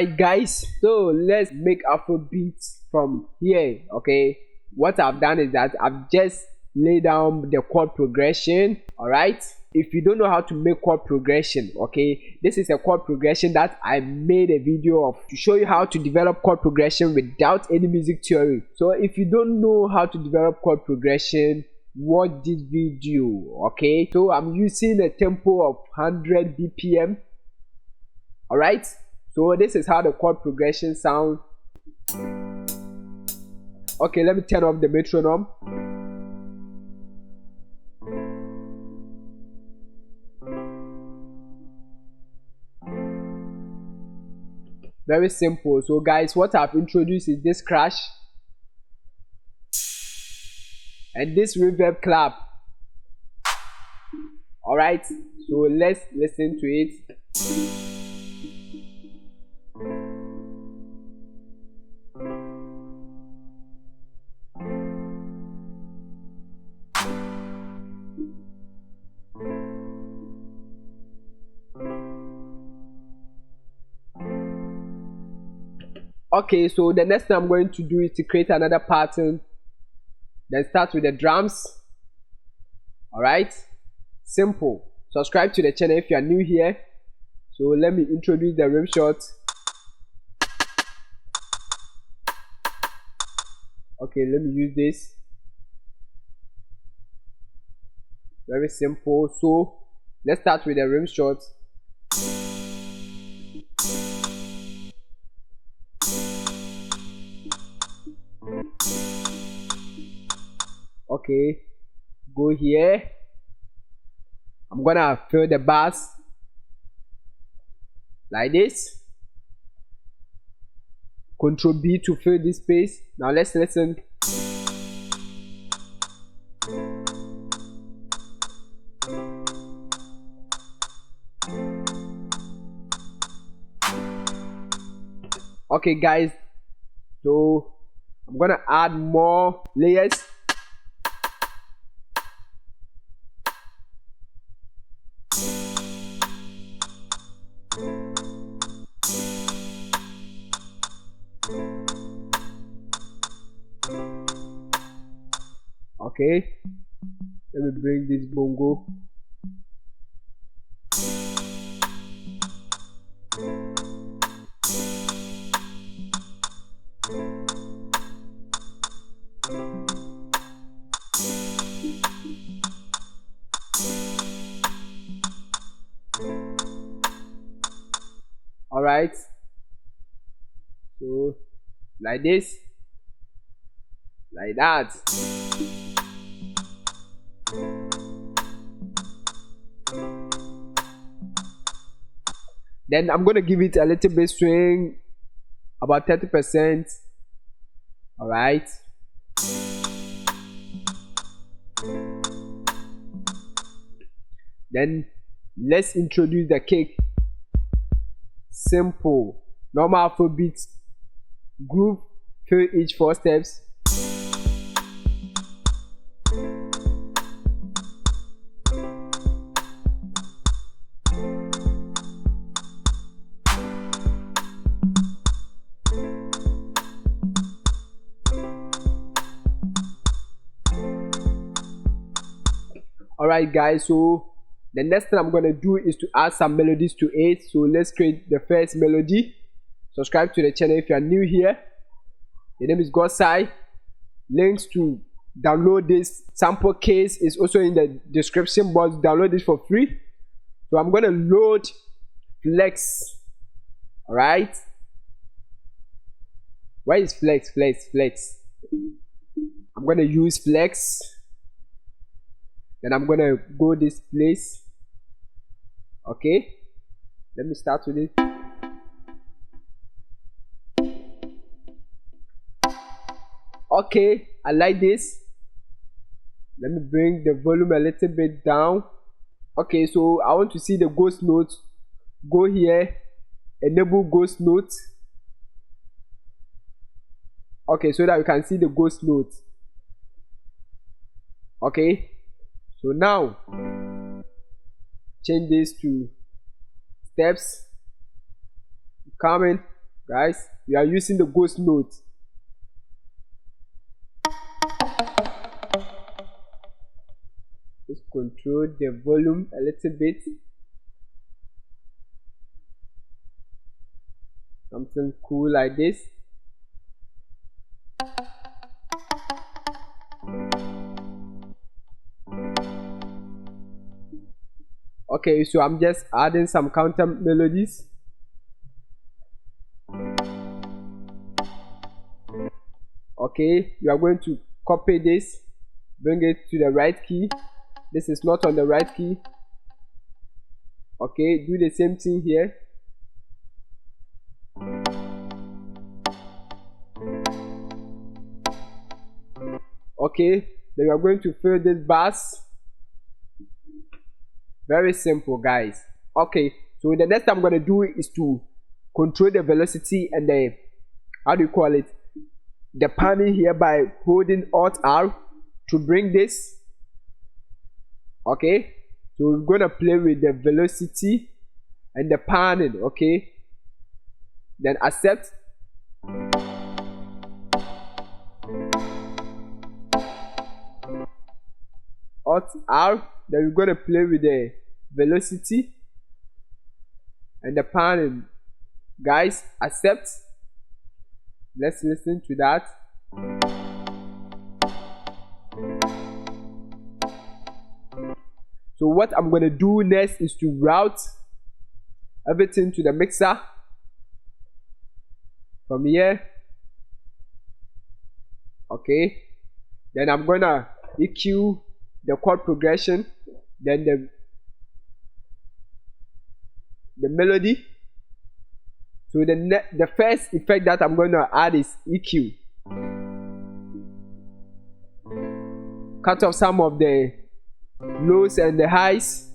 Alright guys, so let's make Afrobeat from here. Okay, what I've done is that I've just laid down the chord progression. Alright, if you don't know how to make chord progression, okay, this is a chord progression that I made a video of to show you how to develop chord progression without any music theory. So if you don't know how to develop chord progression, watch this video. Okay, so I'm using a tempo of 100 BPM. Alright, so this is how the chord progression sound. Okay, let me turn off the metronome. Very simple. So guys, what I've introduced is this crash and this reverb clap. Alright, so let's listen to it. Okay, so the next thing I'm going to do is to create another pattern, then start with the drums. Alright, simple. Subscribe to the channel if you are new here. So let me introduce the rim shot. Okay, let me use this. Very simple. So let's start with the rim shot. Okay, go here. I'm gonna fill the bass like this. Control B to fill this space. Now let's listen. Okay guys, so I'm gonna add more layers. Okay, let me bring this bongo. Alright, so like this, like that. Then I'm gonna give it a little bit swing, about 30%. Alright. Then let's introduce the kick. Simple, normal Afrobeat groove, fill each 4 steps. Alright guys, so the next thing I'm gonna do is to add some melodies to it. So let's create the first melody. Subscribe to the channel if you are new here. The name is Godsai. Links to download this sample case is also in the description box. Download this for free. So I'm gonna load Flex. Alright, where is Flex? I'm gonna use Flex. Then I'm gonna go this place. Okay, let me start with it. Okay, I like this. Let me bring the volume a little bit down. Okay, so I want to see the ghost notes. Go here, enable ghost notes. Okay, so that you can see the ghost notes. Okay, so now change this to steps. Come in, guys, we are using the ghost note. Just control the volume a little bit. Something cool like this. Okay, so I'm just adding some counter melodies. Okay, you are going to copy this, bring it to the right key. This is not on the right key. Okay, do the same thing here. Okay, then you are going to fill this bass. Very simple, guys. Okay, so the next I'm going to do is to control the velocity and the, how do you call it, the panning here by holding Alt R to bring this. Okay, so we're going to play with the velocity and the panning. Okay, then accept. Alt R, then we're going to play with the velocity and the panning. Guys, accept. Let's listen to that. So what I'm going to do next is to route everything to the mixer from here. Okay, then I'm going to EQ the chord progression, then the melody. So the first effect that I'm going to add is EQ. Cut off some of the lows and the highs.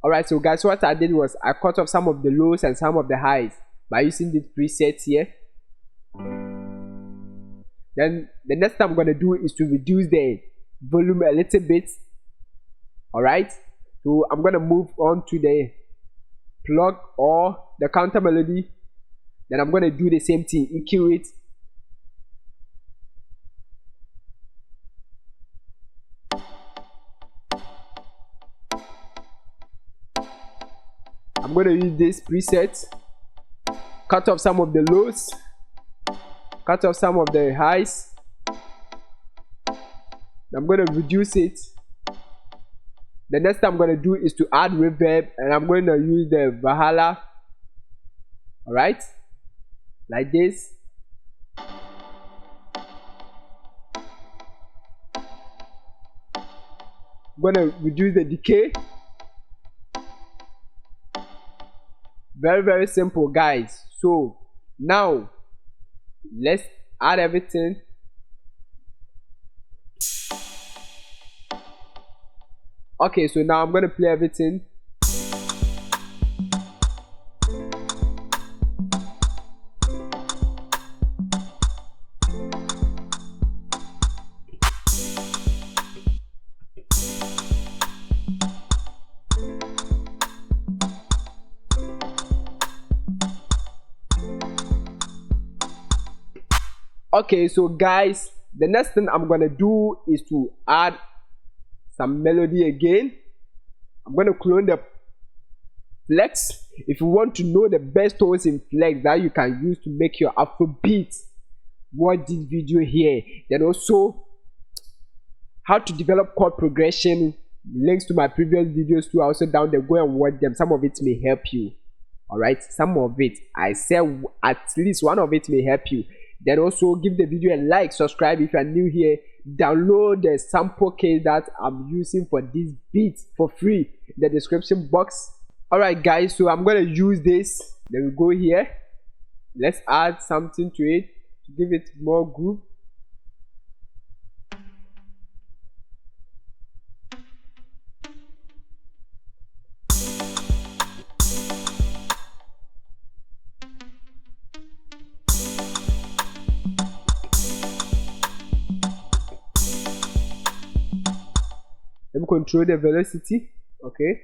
Alright, so guys, what I did was I cut off some of the lows and some of the highs by using these presets here. Then the next thing I'm going to do is to reduce the volume a little bit. Alright, so I'm going to move on to the plug or the counter melody. Then I'm going to do the same thing, EQ it. I'm going to use this preset, cut off some of the lows, cut off some of the highs. I'm going to reduce it. The next thing I'm going to do is to add reverb, and I'm going to use the Valhalla. Alright, like this. I'm going to reduce the decay. Very simple, guys. So now let's add everything. Okay, so now I'm going to play everything. Okay, so guys, the next thing I'm gonna do is to add some melody again. I'm gonna clone the flex. If you want to know the best tones in flex that you can use to make your Afrobeat, watch this video here. Then also how to develop chord progression, links to my previous videos too are also down there. Go and watch them. Some of it may help you. Alright, some of it, I said at least one of it may help you. Then also give the video a like, subscribe if you are new here, download the sample case that I'm using for this beat for free in the description box. Alright guys, so I'm gonna use this. Then we go here, let's add something to it to give it more groove. control the velocity. Okay.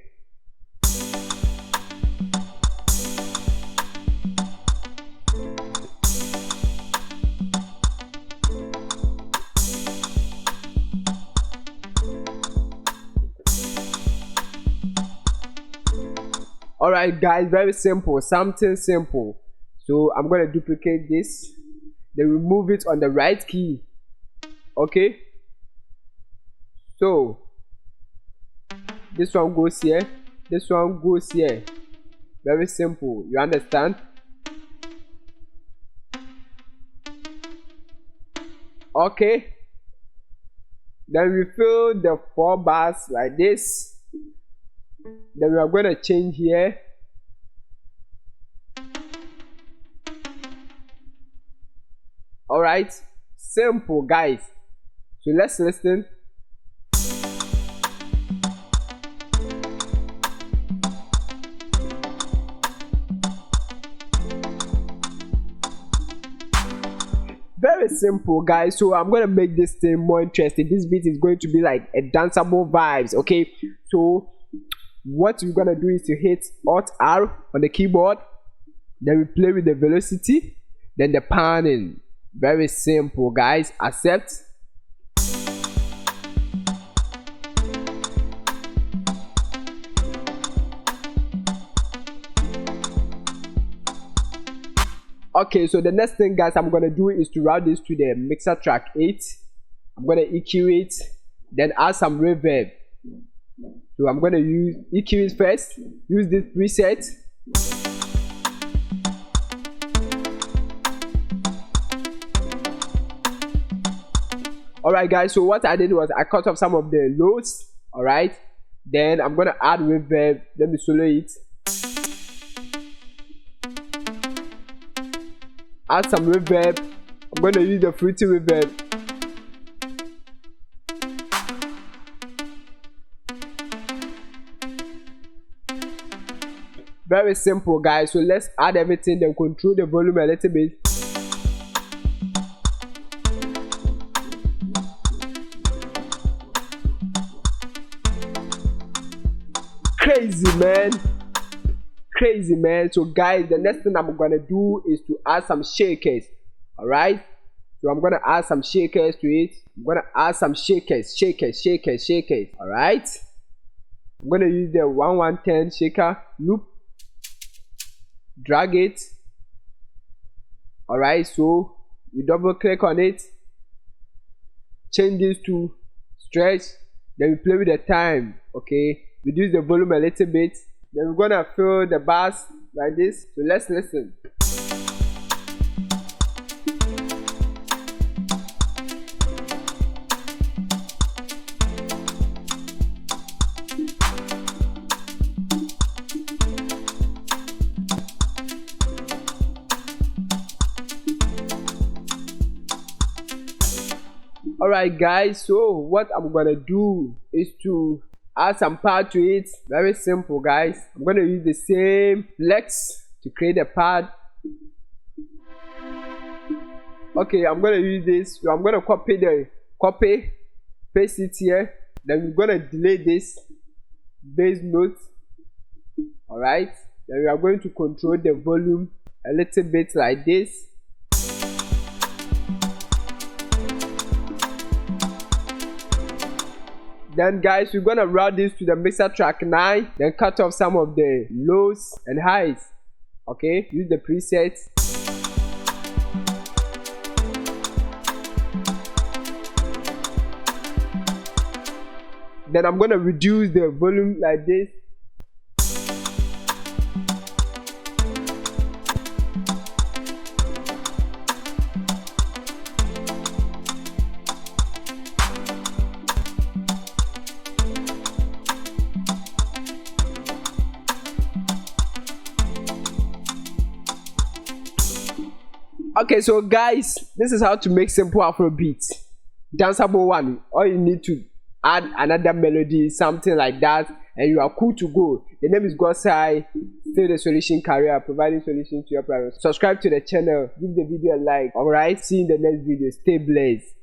Alright guys, very simple, something simple. So I'm gonna duplicate this, then remove it on the right key. Okay, so this one goes here, this one goes here. Very simple, you understand? Okay, then we fill the 4 bars like this. Then we are going to change here. Alright, simple guys. So let's listen. Very simple guys. So I'm going to make this thing more interesting. This beat is going to be like a danceable vibes. Okay, so what we're gonna do is to hit Alt R on the keyboard, then we play with the velocity, then the panning. Very simple guys. Accept. Okay, so the next thing guys I'm gonna do is to route this to the mixer track 8. I'm gonna EQ it, then add some reverb. So I'm going to use EQ it first, use this preset. Alright guys, so what I did was I cut off some of the lows. Alright, then I'm going to add reverb. Let me solo it. Add some reverb. I'm going to use the fruity reverb. Very simple guys. So let's add everything, then control the volume a little bit. Crazy man. So guys, the next thing I'm gonna do is to add some shakers. Alright, so I'm gonna add some shakers to it. I'm gonna add some shakers. Alright, I'm gonna use the 1110 shaker loop. Drag it. Alright, so you double click on it, change this to stretch, then we play with the time. Okay, reduce the volume a little bit, then we're gonna fill the bars like this. So let's listen. Alright guys, so what I'm gonna do is to add some pad to it. Very simple guys. I'm gonna use the same flex to create a pad. Okay, I'm gonna use this. So I'm gonna copy, paste it here. Then we're gonna delay this bass note. Alright, then we are going to control the volume a little bit like this. Then guys, we're gonna route this to the mixer track 9, then cut off some of the lows and highs. Okay, use the presets. Then I'm gonna reduce the volume like this. Okay, so guys, this is how to make simple Afrobeat. Danceable one. All you need to add another melody, something like that, and you are cool to go. The name is Gosai, still the solution career, providing solutions to your problems. Subscribe to the channel, give the video a like. Alright, see you in the next video. Stay blessed.